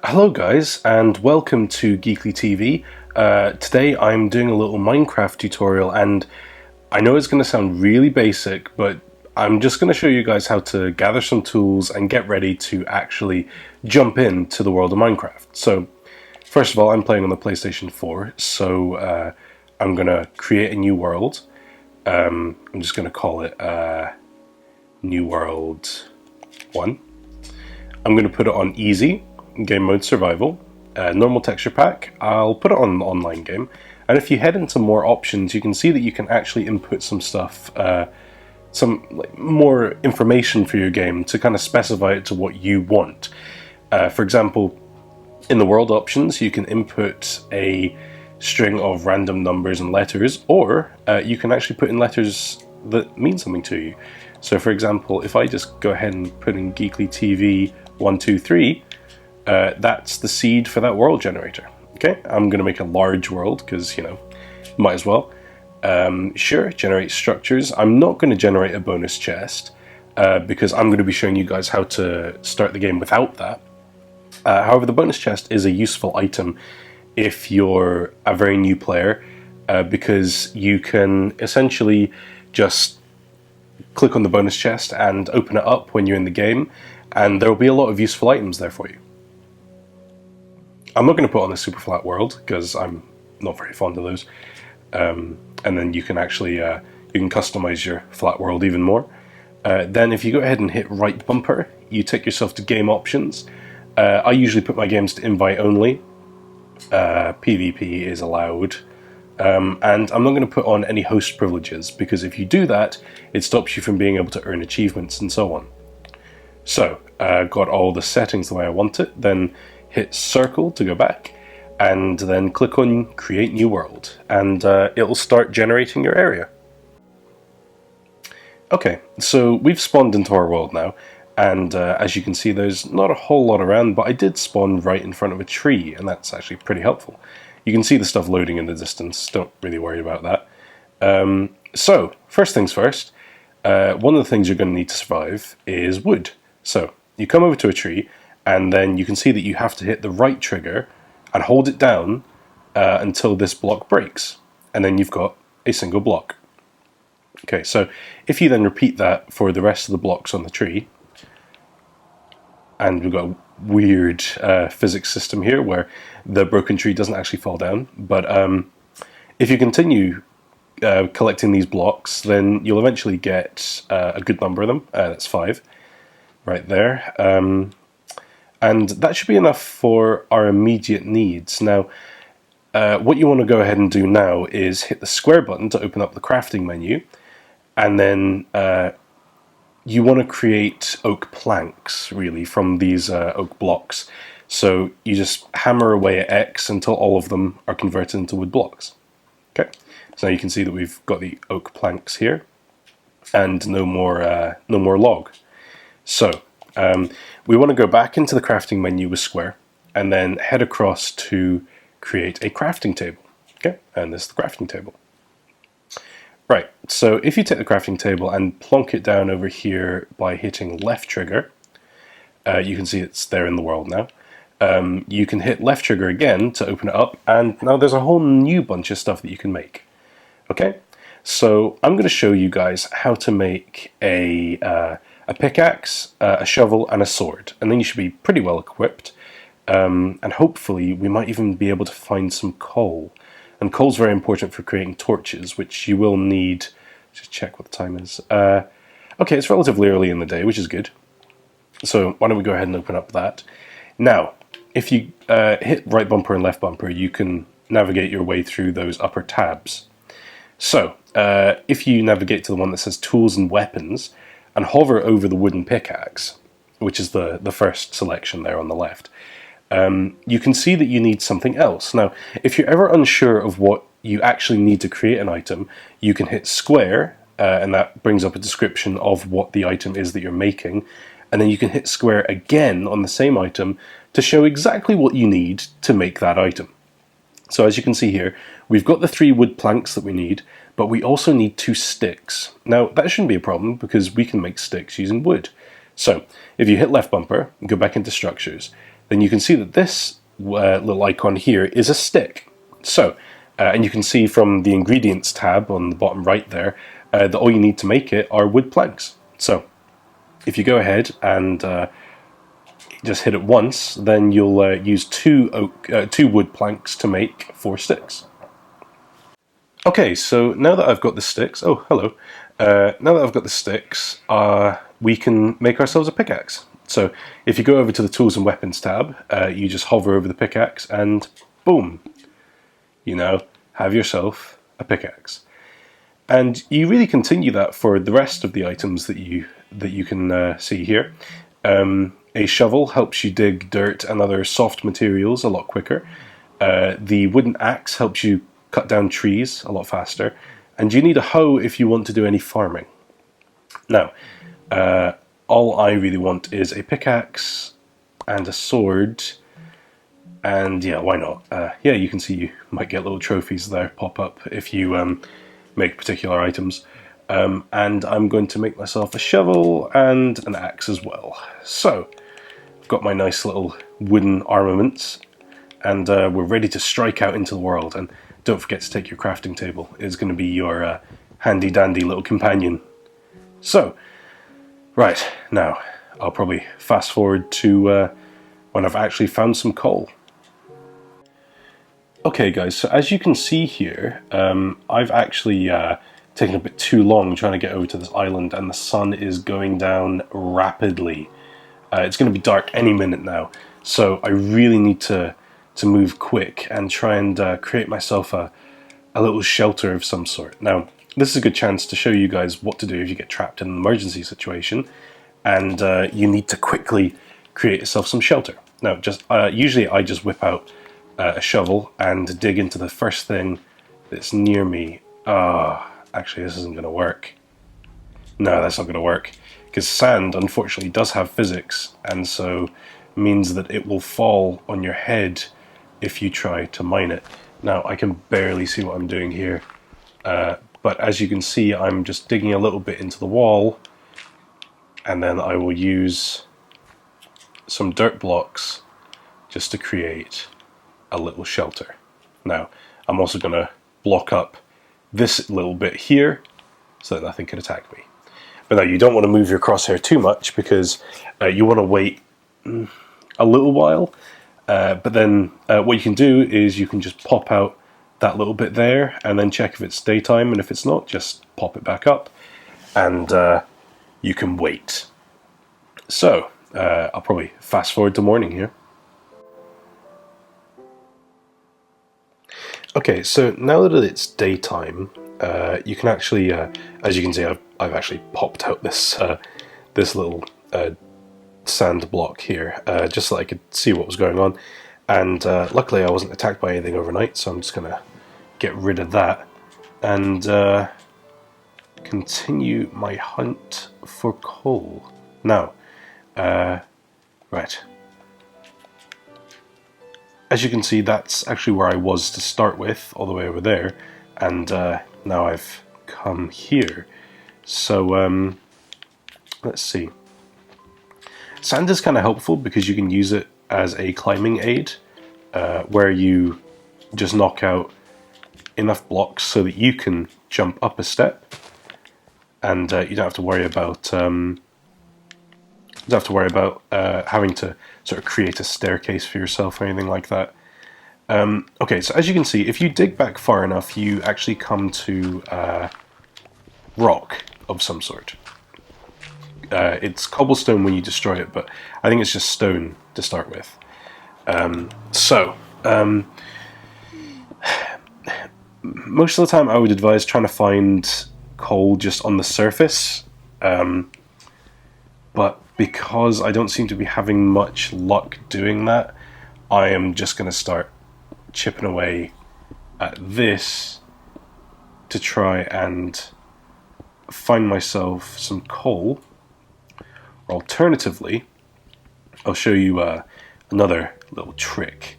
Hello guys, and welcome to Geekly TV. Today I'm doing a little Minecraft tutorial, and I know it's going to sound really basic, but I'm just going to show you guys how to gather some tools and get ready to actually jump into the world of Minecraft. So, first of all, I'm playing on the PlayStation 4, so I'm going to create a new world. I'm just going to call it New World 1. I'm going to put it on easy. Game mode survival, normal texture pack. I'll put it on an online game, and if you head into more options, you can see that you can actually input some stuff, some more information for your game to kind of specify it to what you want. For example, in the world options, you can input a string of random numbers and letters, or you can actually put in letters that mean something to you. So, for example, if I just go ahead and put in Geekly TV 123. That's the seed for that world generator. Okay, I'm going to make a large world because, you know, might as well. Sure, generate structures. I'm not going to generate a bonus chest because I'm going to be showing you guys how to start the game without that. However, the bonus chest is a useful item if you're a very new player because you can essentially just click on the bonus chest and open it up when you're in the game, and there will be a lot of useful items there for you. I'm not going to put on a super flat world because I'm not very fond of those. And then you can actually you can customize your flat world even more. Then if you go ahead and hit right bumper, you take yourself to game options. I usually put my games to invite only. PvP is allowed. And I'm not going to put on any host privileges because if you do that, it stops you from being able to earn achievements and so on. So, got all the settings the way I want it, then hit circle to go back, and then click on create new world, and it'll start generating your area. Okay, so we've spawned into our world now, and as you can see there's not a whole lot around, but I did spawn right in front of a tree, and that's actually pretty helpful. You can see the stuff loading in the distance, don't really worry about that. So, first things first, one of the things you're going to need to survive is wood. So, you come over to a tree, and then you can see that you have to hit the right trigger and hold it down until this block breaks. And then you've got a single block. Okay, so if you then repeat that for the rest of the blocks on the tree, and we've got a weird physics system here where the broken tree doesn't actually fall down, but if you continue collecting these blocks, then you'll eventually get a good number of them. That's 5 right there. And that should be enough for our immediate needs. Now, what you want to go ahead and do now is hit the square button to open up the crafting menu, and then you want to create oak planks, really, from these oak blocks. So you just hammer away at X until all of them are converted into wood blocks. Okay, so now you can see that we've got the oak planks here, and no more log. So, we want to go back into the crafting menu with square, and then head across to create a crafting table. Okay, and this is the crafting table. Right, so if you take the crafting table and plonk it down over here by hitting left trigger, you can see it's there in the world now. You can hit left trigger again to open it up, and now there's a whole new bunch of stuff that you can make. Okay, so I'm going to show you guys how to make a pickaxe, a shovel, and a sword, and then you should be pretty well equipped. And hopefully we might even be able to find some coal. And coal's very important for creating torches, which you will need. Just check what the time is. Okay, it's relatively early in the day, which is good. So why don't we go ahead and open up that. Now, if you hit right bumper and left bumper, you can navigate your way through those upper tabs. So, if you navigate to the one that says tools and weapons, and hover over the wooden pickaxe, which is the first selection there on the left, you can see that you need something else. Now, if you're ever unsure of what you actually need to create an item, you can hit square, and that brings up a description of what the item is that you're making, and then you can hit square again on the same item to show exactly what you need to make that item. So as you can see here, we've got the 3 wood planks that we need, but we also need 2 sticks. Now, that shouldn't be a problem because we can make sticks using wood. So, if you hit left bumper, go back into structures, then you can see that this little icon here is a stick. So, and you can see from the ingredients tab on the bottom right there, that all you need to make it are wood planks. So, if you go ahead and just hit it once, then you'll use two wood planks to make 4 sticks. Okay, so now that I've got the sticks, oh hello, now that I've got the sticks, we can make ourselves a pickaxe. So if you go over to the Tools and Weapons tab, you just hover over the pickaxe and boom, you now have yourself a pickaxe. And you really continue that for the rest of the items that you can see here. A shovel helps you dig dirt and other soft materials a lot quicker. The wooden axe helps you cut down trees a lot faster. And you need a hoe if you want to do any farming. Now, all I really want is a pickaxe and a sword. And yeah, why not? Yeah, you can see you might get little trophies there pop up if you make particular items. And I'm going to make myself a shovel and an axe as well. So, I've got my nice little wooden armaments, and we're ready to strike out into the world. And don't forget to take your crafting table. It's going to be your handy dandy little companion. So, right, now, I'll probably fast forward to when I've actually found some coal. Okay guys, so as you can see here, I've actually taken a bit too long trying to get over to this island, and the sun is going down rapidly. It's going to be dark any minute now, so I really need to move quick and try and create myself a little shelter of some sort. Now, this is a good chance to show you guys what to do if you get trapped in an emergency situation, and you need to quickly create yourself some shelter. Now, usually I just whip out a shovel and dig into the first thing that's near me. Actually, this isn't going to work. No, that's not going to work, because sand unfortunately does have physics, and so means that it will fall on your head if you try to mine it. Now, I can barely see what I'm doing here, but as you can see, I'm just digging a little bit into the wall, and then I will use some dirt blocks just to create a little shelter. Now, I'm also going to block up this little bit here so that nothing can attack me. But now, you don't want to move your crosshair too much, because you want to wait a little while. But then what you can do is you can just pop out that little bit there and then check if it's daytime, and if it's not, just pop it back up, and you can wait. So, I'll probably fast forward to morning here. Okay, so now that it's daytime, you can actually, as you can see, I've actually popped out this this little sand block here, just so I could see what was going on. And luckily I wasn't attacked by anything overnight, so I'm just going to get rid of that and continue my hunt for coal. Now, right. As you can see, that's actually where I was to start with, all the way over there, and now I've come here. So, let's see. Sand is kind of helpful because you can use it as a climbing aid, where you just knock out enough blocks so that you can jump up a step, and you don't have to worry about having to sort of create a staircase for yourself or anything like that. Okay, so as you can see, if you dig back far enough, you actually come to rock of some sort. It's cobblestone when you destroy it, but I think it's just stone to start with. Most of the time I would advise trying to find coal just on the surface, but because I don't seem to be having much luck doing that, I am just going to start chipping away at this to try and find myself some coal. Or alternatively, I'll show you another little trick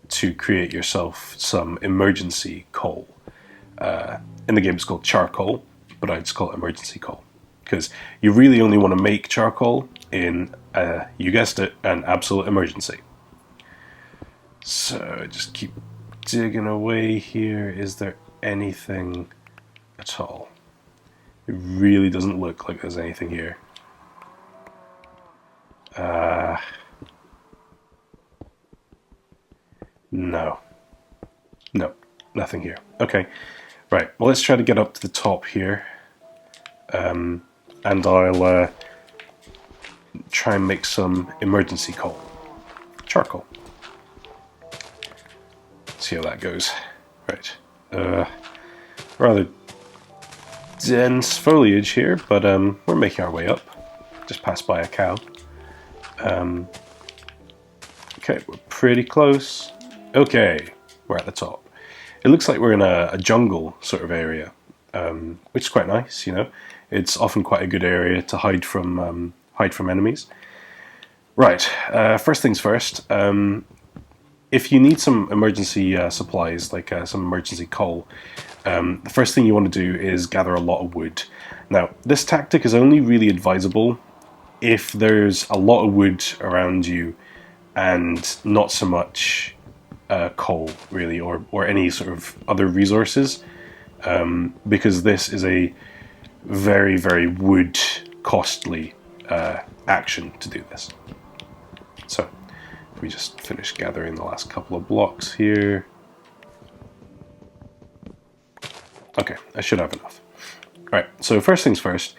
to create yourself some emergency coal. In the game it's called charcoal, but I just call it emergency coal, because you really only want to make charcoal in, you guessed it, an absolute emergency. So just keep digging away here. Is there anything at all? It really doesn't look like there's anything here. No. No, nothing here. Okay, right. Well, let's try to get up to the top here. And I'll try and make some emergency coal. Charcoal. See how that goes. Right. Rather dense foliage here, but we're making our way up. Just passed by a cow. Okay, we're pretty close. Okay, we're at the top. It looks like we're in a jungle sort of area, which is quite nice, you know. It's often quite a good area to hide from enemies. Right, first things first. If you need some emergency supplies, like some emergency coal, the first thing you want to do is gather a lot of wood. Now, this tactic is only really advisable if there's a lot of wood around you and not so much coal, really, or any sort of other resources, because this is a very, very wood costly action to do this. So, if we just finish gathering the last couple of blocks here. Okay, I should have enough. Right, so first things first,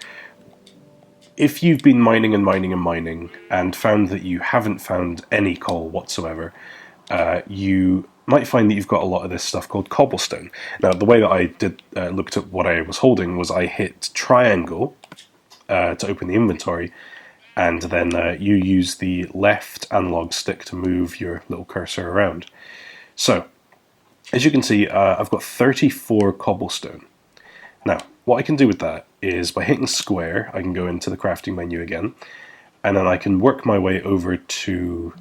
if you've been mining and mining and mining and found that you haven't found any coal whatsoever, you might find that you've got a lot of this stuff called cobblestone. Now, the way that I did looked at what I was holding was I hit triangle to open the inventory, and then you use the left analog stick to move your little cursor around. So, as you can see, I've got 34 cobblestone. Now, what I can do with that is by hitting square, I can go into the crafting menu again, and then I can work my way over to...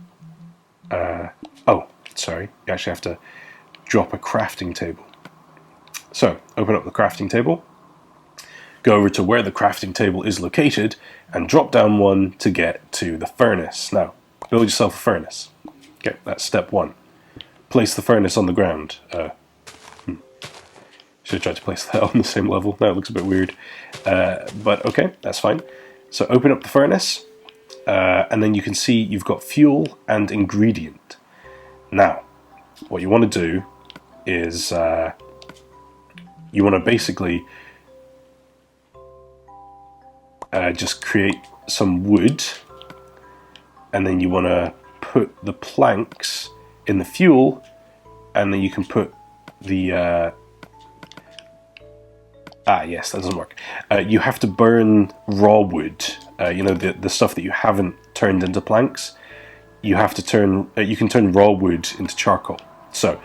oh, sorry, you actually have to drop a crafting table. So, open up the crafting table, go over to where the crafting table is located, and drop down one to get to the furnace. Now, build yourself a furnace. Okay, that's step one. Place the furnace on the ground. Should have tried to place that on the same level. Now it looks a bit weird. But okay, that's fine. So open up the furnace, and then you can see you've got fuel and ingredient. Now, what you want to do is you want to basically just create some wood, and then you want to put the planks in the fuel, and then you can put the yes, that doesn't work. You have to burn raw wood, you know, the stuff that you haven't turned into planks. You have to turn, you can turn raw wood into charcoal. So,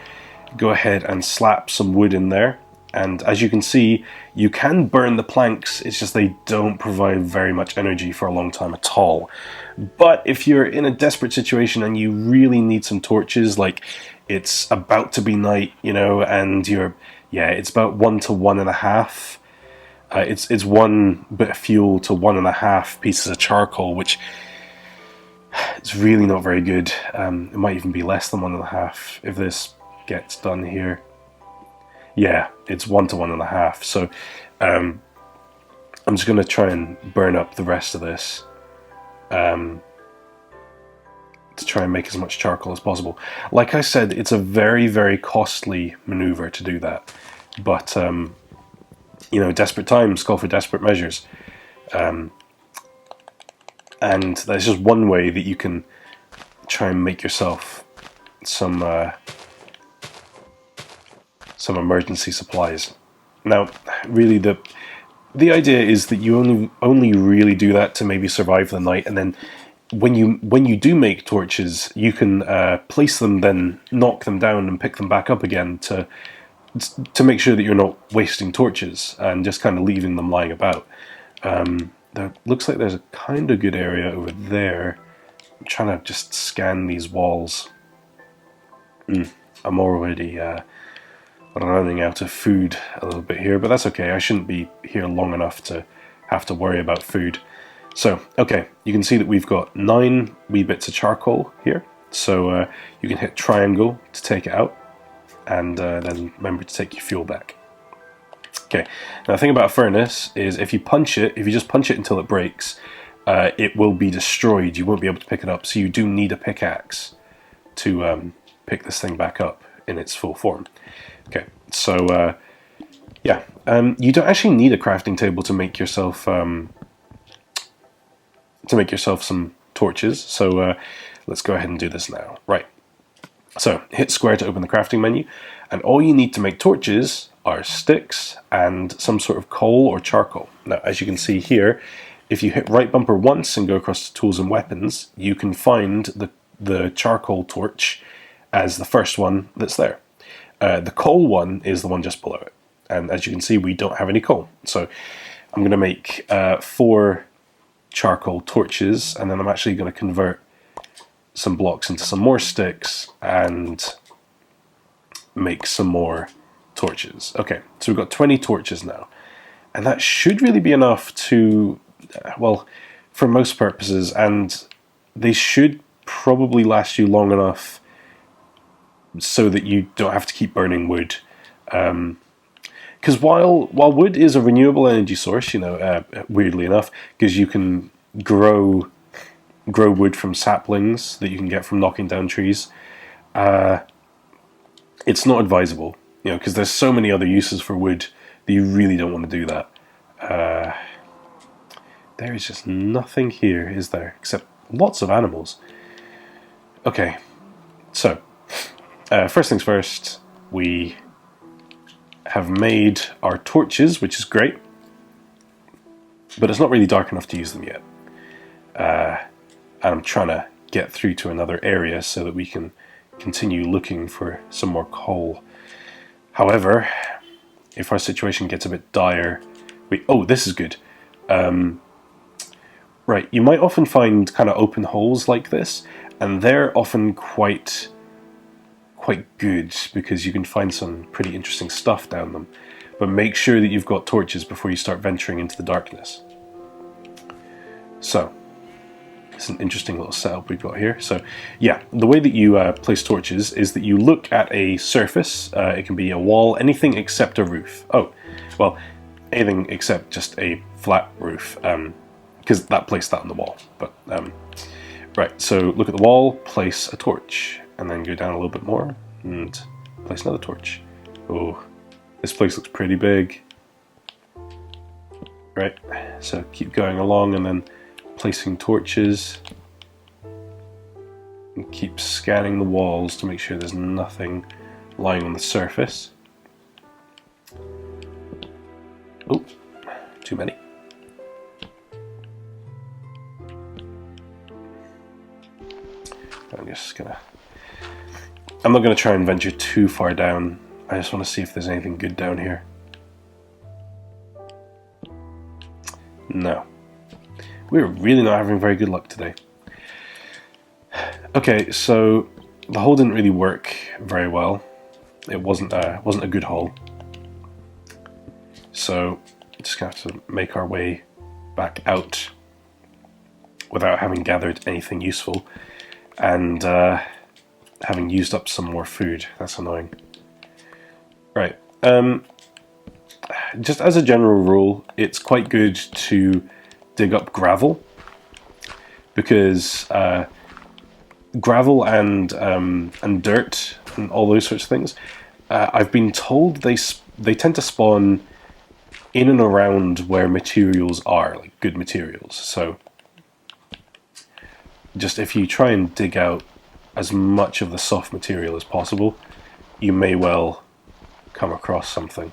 go ahead and slap some wood in there, and as you can see, you can burn the planks, it's just they don't provide very much energy for a long time at all. But if you're in a desperate situation and you really need some torches, like it's about to be night, you know, and you're... yeah, it's about 1 to 1.5. It's 1 bit of fuel to 1.5 pieces of charcoal, which it's really not very good. It might even be less than 1.5 if this gets done here. Yeah, it's 1 to 1.5. So I'm just going to try and burn up the rest of this to try and make as much charcoal as possible. Like I said, it's a very, very costly maneuver to do that. But, you know, desperate times call for desperate measures. And that's just one way that you can try and make yourself some emergency supplies. Now, really, the idea is that you only really do that to maybe survive the night, and then when you do make torches, you can place them, then knock them down and pick them back up again to make sure that you're not wasting torches and just kind of leaving them lying about. There looks like there's a kind of good area over there. I'm trying to just scan these walls. I'm already running out of food a little bit here, but that's okay. I shouldn't be here long enough to have to worry about food. So, okay, you can see that we've got 9 wee bits of charcoal here. So you can hit triangle to take it out, and then remember to take your fuel back. Okay, now the thing about a furnace is if you just punch it until it breaks, it will be destroyed. You won't be able to pick it up, so you do need a pickaxe to pick this thing back up in its full form. Okay, so yeah, you don't actually need a crafting table to make yourself some torches. So let's go ahead and do this now. Right. So hit square to open the crafting menu, and all you need to make torches are sticks and some sort of coal or charcoal. Now, as you can see here, if you hit right bumper once and go across to tools and weapons, you can find the charcoal torch as the first one that's there. The coal one is the one just below it. And as you can see, we don't have any coal. So I'm going to make 4 charcoal torches, and then I'm actually going to convert some blocks into some more sticks and make some more torches. Okay, so we've got 20 torches now, and that should really be enough to, well, for most purposes, and they should probably last you long enough so that you don't have to keep burning wood. Because while wood is a renewable energy source, weirdly enough, because you can grow wood from saplings that you can get from knocking down trees, it's not advisable, because there's so many other uses for wood that you really don't want to do that. There is just nothing here, is there? Except lots of animals. Okay, so first things first, we have made our torches, which is great, but it's not really dark enough to use them yet. And I'm trying to get through to another area so that we can continue looking for some more coal. However, if our situation gets a bit dire, oh, this is good. Right, you might often find kind of open holes like this, and they're often quite good because you can find some pretty interesting stuff down them. But make sure that you've got torches before you start venturing into the darkness. So, it's an interesting little setup we've got here. So, yeah, the way that you place torches is that you look at a surface. It can be a wall, anything except a roof. Oh, well, anything except just a flat roof, because that placed that on the wall. But right, so look at the wall, place a torch, and then go down a little bit more and place another torch. Oh, this place looks pretty big. Right, so keep going along and then placing torches, and keep scanning the walls to make sure there's nothing lying on the surface. Oh, too many. I'm not gonna try and venture too far down. I just want to see if there's anything good down here. No. We're really not having very good luck today. Okay, so the hole didn't really work very well. It wasn't a good hole. So just gonna have to make our way back out without having gathered anything useful, and having used up some more food. That's annoying. Right. Just as a general rule, it's quite good to dig up gravel, because gravel and dirt and all those sorts of things, I've been told they tend to spawn in and around where materials are, like good materials. So just if you try and dig out as much of the soft material as possible, you may well come across something.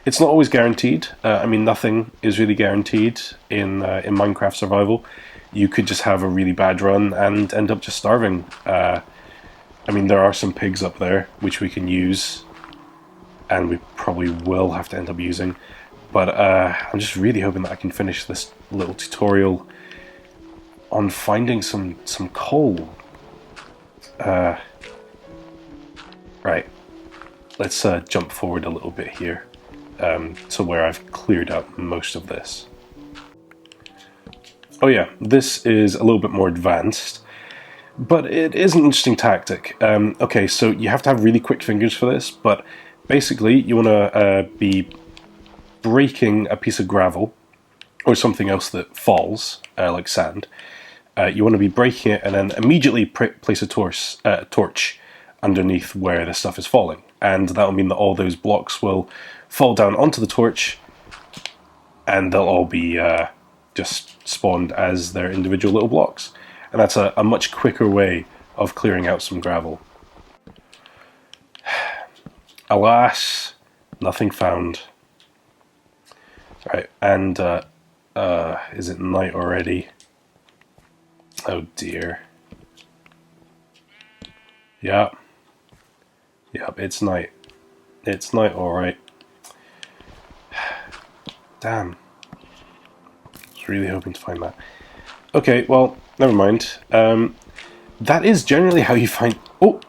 It's not always guaranteed. I mean, nothing is really guaranteed in Minecraft survival. You could just have a really bad run and end up just starving. I mean, there are some pigs up there which we can use, and we probably will have to end up using. But I'm just really hoping that I can finish this little tutorial on finding some coal. Right, let's jump forward a little bit here to where I've cleared up most of this. Oh yeah, this is a little bit more advanced, but it is an interesting tactic. Okay, so you have to have really quick fingers for this, but basically you want to be breaking a piece of gravel or something else that falls, like sand. You want to be breaking it and then immediately place a torch underneath where the stuff is falling. And that will mean that all those blocks will fall down onto the torch, and they'll all be just spawned as their individual little blocks. And that's a much quicker way of clearing out some gravel. Alas, nothing found. Right, and is it night already? Oh dear. Yep. Yep, it's night. It's night, alright. Damn. I was really hoping to find that. Okay, well, never mind. That is generally how you find... Oh!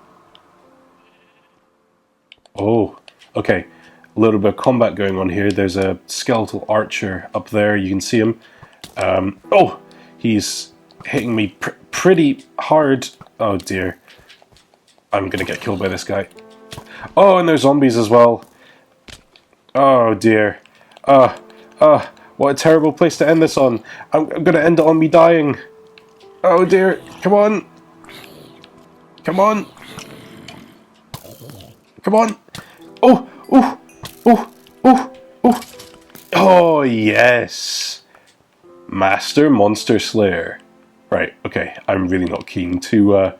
Oh, okay. A little bit of combat going on here. There's a skeletal archer up there. You can see him. Oh! He's hitting me pretty hard. Oh dear. I'm gonna get killed by this guy. Oh, and there's zombies as well. Oh dear. What a terrible place to end this on. I'm gonna end it on me dying. Oh dear. Come on. Come on. Come on. Oh, oh, oh, oh, oh. Oh, yes. Master Monster Slayer. Right, okay. I'm really not keen to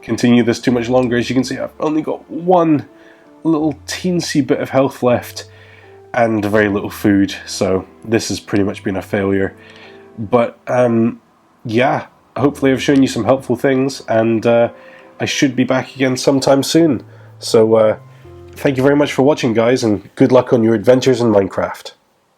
continue this too much longer. As you can see, I've only got one little teensy bit of health left and very little food, so this has pretty much been a failure. But yeah, hopefully I've shown you some helpful things, and I should be back again sometime soon. So thank you very much for watching, guys, and good luck on your adventures in Minecraft.